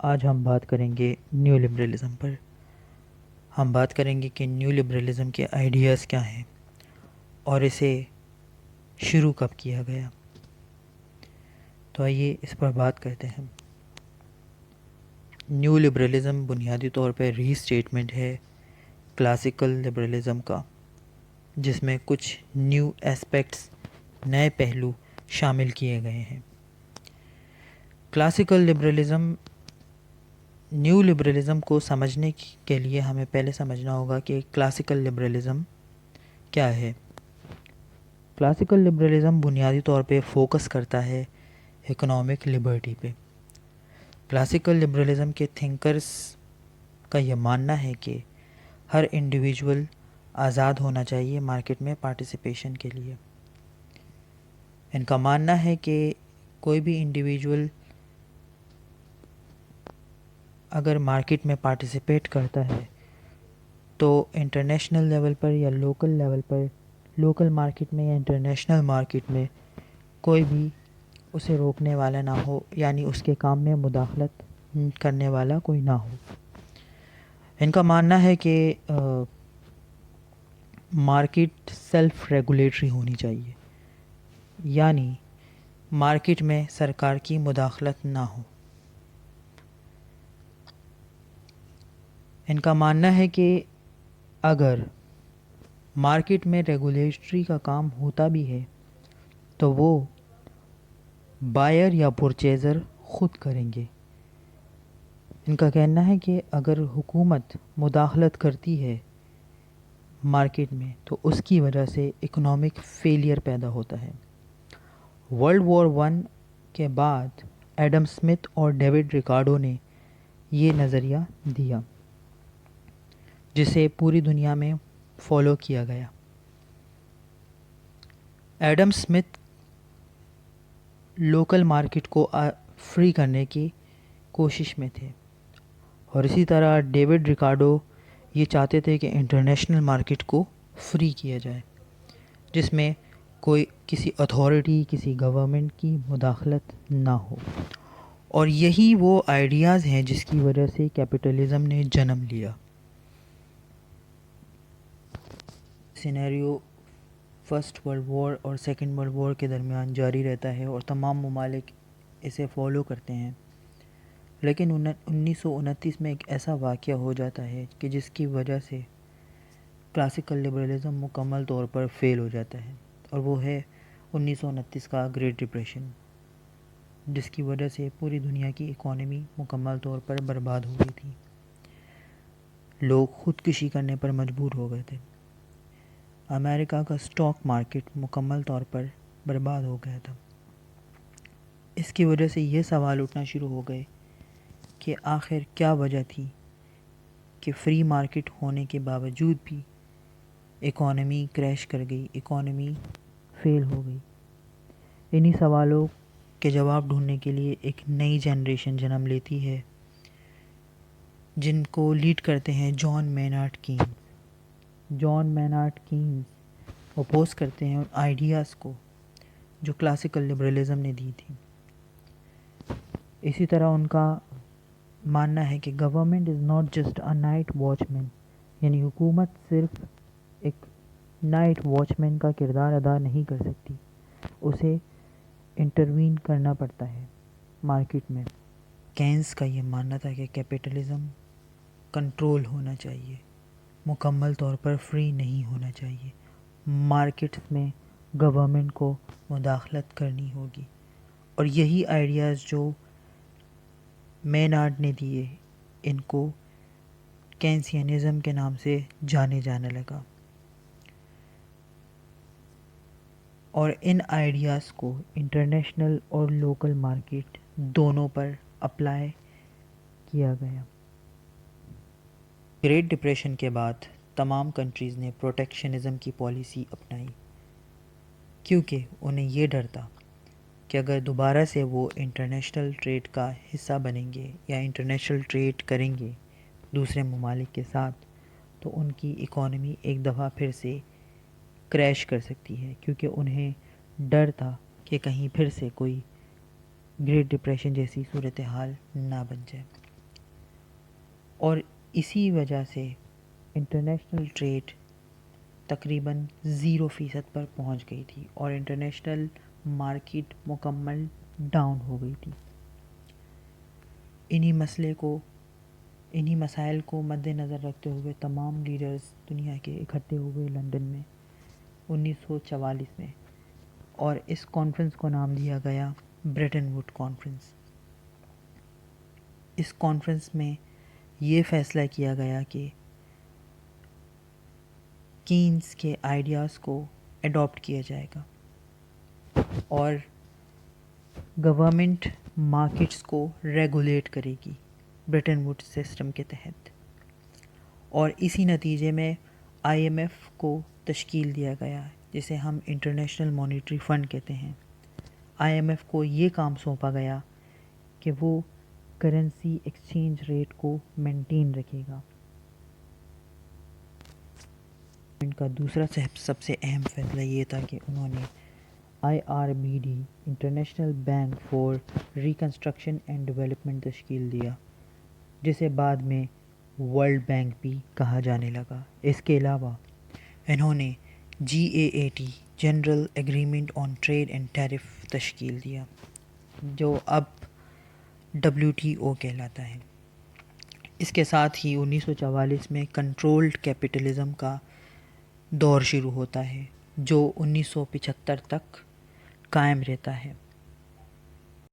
آج ہم بات کریں گے نیو لبرلزم پر۔ ہم بات کریں گے کہ نیو لبرلزم کے آئیڈیاز کیا ہیں اور اسے شروع کب کیا گیا۔ تو آئیے اس پر بات کرتے ہیں۔ نیو لبرلزم بنیادی طور پہ ری اسٹیٹمنٹ ہے کلاسیکل لبرلزم کا، جس میں کچھ نیو ایسپیکٹس، نئے پہلو شامل کیے گئے ہیں۔ کلاسیکل لبرلزم، نیو لبرلزم کو سمجھنے کے لیے ہمیں پہلے سمجھنا ہوگا کہ کلاسیکل لبرلزم کیا ہے۔ کلاسیکل لبرلزم بنیادی طور پہ فوکس کرتا ہے اکنامک لبرٹی پہ۔ کلاسیکل لبرلزم کے تھنکرز کا یہ ماننا ہے کہ ہر انڈیویجول آزاد ہونا چاہیے مارکیٹ میں پارٹیسپیشن کے لیے۔ ان کا ماننا ہے کہ کوئی بھی انڈیویجول اگر مارکیٹ میں پارٹیسپیٹ کرتا ہے تو انٹرنیشنل لیول پر یا لوکل لیول پر، لوکل مارکیٹ میں یا انٹرنیشنل مارکیٹ میں کوئی بھی اسے روکنے والا نہ ہو، یعنی اس کے کام میں مداخلت کرنے والا کوئی نہ ہو۔ ان کا ماننا ہے کہ مارکیٹ سیلف ریگولیٹری ہونی چاہیے، یعنی مارکیٹ میں سرکار کی مداخلت نہ ہو۔ ان کا ماننا ہے کہ اگر مارکیٹ میں ریگولیٹری کا کام ہوتا بھی ہے تو وہ بائر یا پرچیزر خود کریں گے۔ ان کا کہنا ہے کہ اگر حکومت مداخلت کرتی ہے مارکیٹ میں تو اس کی وجہ سے اکنامک فیلئر پیدا ہوتا ہے۔ ورلڈ وار 1 کے بعد ایڈم اسمتھ اور ڈیوڈ ریکارڈو نے یہ نظریہ دیا، جسے پوری دنیا میں فالو کیا گیا۔ ایڈم اسمتھ لوکل مارکیٹ کو فری کرنے کی کوشش میں تھے، اور اسی طرح ڈیوڈ ریکارڈو یہ چاہتے تھے کہ انٹرنیشنل مارکیٹ کو فری کیا جائے، جس میں کوئی کسی اتھارٹی، کسی گورنمنٹ کی مداخلت نہ ہو۔ اور یہی وہ آئیڈیاز ہیں جس کی وجہ سے کیپٹلزم نے جنم لیا۔ سینیریو فرسٹ ورلڈ وار اور سیکنڈ ورلڈ وار کے درمیان جاری رہتا ہے اور تمام ممالک اسے فالو کرتے ہیں، لیکن 1929 میں ایک ایسا واقعہ ہو جاتا ہے کہ جس کی وجہ سے کلاسیکل لبرلزم مکمل طور پر فیل ہو جاتا ہے، اور وہ ہے 1929 کا گریٹ ڈپریشن، جس کی وجہ سے پوری دنیا کی اکانومی مکمل طور پر برباد ہو گئی تھی۔ لوگ خودکشی کرنے پر مجبور ہو گئے تھے۔ امریکہ کا اسٹاک مارکیٹ مکمل طور پر برباد ہو گیا تھا۔ اس کی وجہ سے یہ سوال اٹھنا شروع ہو گئے کہ آخر کیا وجہ تھی کہ فری مارکیٹ ہونے کے باوجود بھی اکانومی کریش کر گئی، اکانومی فیل ہو گئی۔ انہی سوالوں کے جواب ڈھونڈنے کے لیے ایک نئی جنریشن جنم لیتی ہے، جن کو لیڈ کرتے ہیں جان مینارڈ کینز۔ جان مینارڈ کینز اپوز کرتے ہیں ان آئیڈیاز کو جو کلاسیکل لبرلزم نے دی تھی۔ اسی طرح ان کا ماننا ہے کہ government is not just a night watchman, یعنی حکومت صرف ایک نائٹ واچ مین کا کردار ادا نہیں کر سکتی، اسے انٹروین کرنا پڑتا ہے مارکیٹ میں۔ کینز کا یہ ماننا تھا کہ کیپٹلزم کنٹرول ہونا چاہیے، مکمل طور پر فری نہیں ہونا چاہیے، مارکیٹس میں گورنمنٹ کو مداخلت کرنی ہوگی۔ اور یہی آئیڈیاز جو مینارڈ نے دیے، ان کو کینسیانزم کے نام سے جانے لگا، اور ان آئیڈیاز کو انٹرنیشنل اور لوکل مارکیٹ دونوں پر اپلائی کیا گیا۔ گریٹ ڈپریشن کے بعد تمام کنٹریز نے پروٹیکشنزم کی پالیسی اپنائی، کیونکہ انہیں یہ ڈر تھا کہ اگر دوبارہ سے وہ انٹرنیشنل ٹریڈ کا حصہ بنیں گے یا انٹرنیشنل ٹریڈ کریں گے دوسرے ممالک کے ساتھ، تو ان کی اکانومی ایک دفعہ پھر سے کریش کر سکتی ہے، کیونکہ انہیں ڈر تھا کہ کہیں پھر سے کوئی گریٹ ڈپریشن جیسی صورتحال نہ بن جائے۔ اور اسی وجہ سے انٹرنیشنل ٹریڈ تقریباً 0% پر پہنچ گئی تھی اور انٹرنیشنل مارکیٹ مکمل ڈاؤن ہو گئی تھی۔ انہی مسائل کو مد نظر رکھتے ہوئے تمام لیڈرز دنیا کے اکٹھے ہوئے لندن میں 1944 میں، اور اس کانفرنس کو نام دیا گیا برٹن ووڈ کانفرنس۔ اس کانفرنس میں یہ فیصلہ کیا گیا کہ کینز کے آئیڈیاز کو اڈاپٹ کیا جائے گا اور گورنمنٹ مارکیٹس کو ریگولیٹ کرے گی برٹن ووڈ سسٹم کے تحت، اور اسی نتیجے میں آئی ایم ایف کو تشکیل دیا گیا جسے ہم انٹرنیشنل مانیٹری فنڈ کہتے ہیں۔ آئی ایم ایف کو یہ کام سونپا گیا کہ وہ کرنسی ایکسچینج ریٹ کو مینٹین رکھے گا۔ ان کا دوسرا سب سے اہم فیصلہ یہ تھا کہ انہوں نے IRBD international bank for reconstruction and development تشکیل دیا، جسے بعد میں ورلڈ بینک بھی کہا جانے لگا۔ اس کے علاوہ انہوں نے GATT general agreement on trade and tariff تشکیل دیا، جو اب WTO کہلاتا ہے۔ اس کے ساتھ ہی 1944 میں کنٹرولڈ کیپٹلزم کا دور شروع ہوتا ہے جو 1975 تک قائم رہتا ہے۔